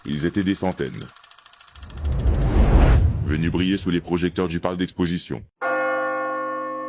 Ils étaient des centaines. Venus briller sous les projecteurs du parc d'exposition.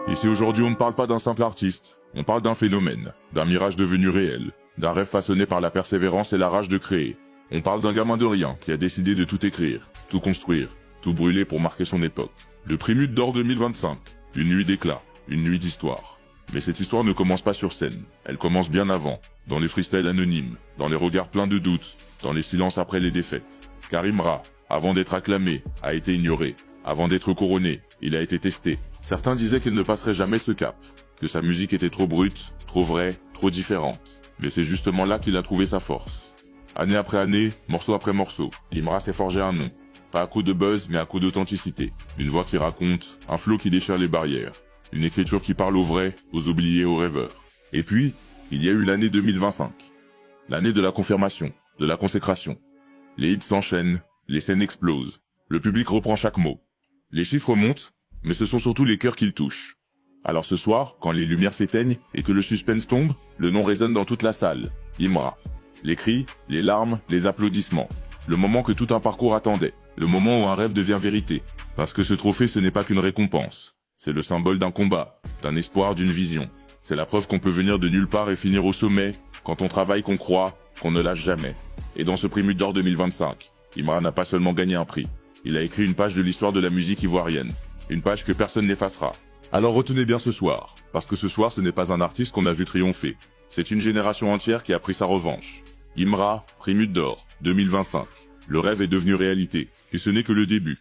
Ici aujourd'hui, on ne parle pas d'un simple artiste. On parle d'un phénomène, d'un mirage devenu réel, d'un rêve façonné par la persévérance et la rage de créer. On parle d'un gamin de rien qui a décidé de tout écrire, tout construire, tout brûler pour marquer son époque. Le Prélude d'Or 2025, une nuit d'éclat, une nuit d'histoire. Mais cette histoire ne commence pas sur scène, elle commence bien avant, dans les freestyles anonymes, dans les regards pleins de doutes, dans les silences après les défaites. Car Imra, avant d'être acclamé, a été ignoré. Avant d'être couronné, il a été testé. Certains disaient qu'il ne passerait jamais ce cap, que sa musique était trop brute, trop vraie, trop différente. Mais c'est justement là qu'il a trouvé sa force. Année après année, morceau après morceau, Imra s'est forgé un nom. Pas à coup de buzz, mais à coup d'authenticité. Une voix qui raconte, un flow qui déchire les barrières. Une écriture qui parle aux vrais, aux oubliés, aux rêveurs. Et puis, il y a eu l'année 2025. L'année de la confirmation, de la consécration. Les hits s'enchaînent, les scènes explosent. Le public reprend chaque mot. Les chiffres montent, mais ce sont surtout les cœurs qu'ils touchent. Alors ce soir, quand les lumières s'éteignent et que le suspense tombe, le nom résonne dans toute la salle. Imra. Les cris, les larmes, les applaudissements. Le moment que tout un parcours attendait. Le moment où un rêve devient vérité. Parce que ce trophée, ce n'est pas qu'une récompense. C'est le symbole d'un combat, d'un espoir, d'une vision. C'est la preuve qu'on peut venir de nulle part et finir au sommet, quand on travaille, qu'on croit, qu'on ne lâche jamais. Et dans ce Prélude d'Or 2025, Imra n'a pas seulement gagné un prix. Il a écrit une page de l'histoire de la musique ivoirienne. Une page que personne n'effacera. Alors retenez bien ce soir, parce que ce soir ce n'est pas un artiste qu'on a vu triompher. C'est une génération entière qui a pris sa revanche. Imra, Prélude d'Or, 2025. Le rêve est devenu réalité, et ce n'est que le début.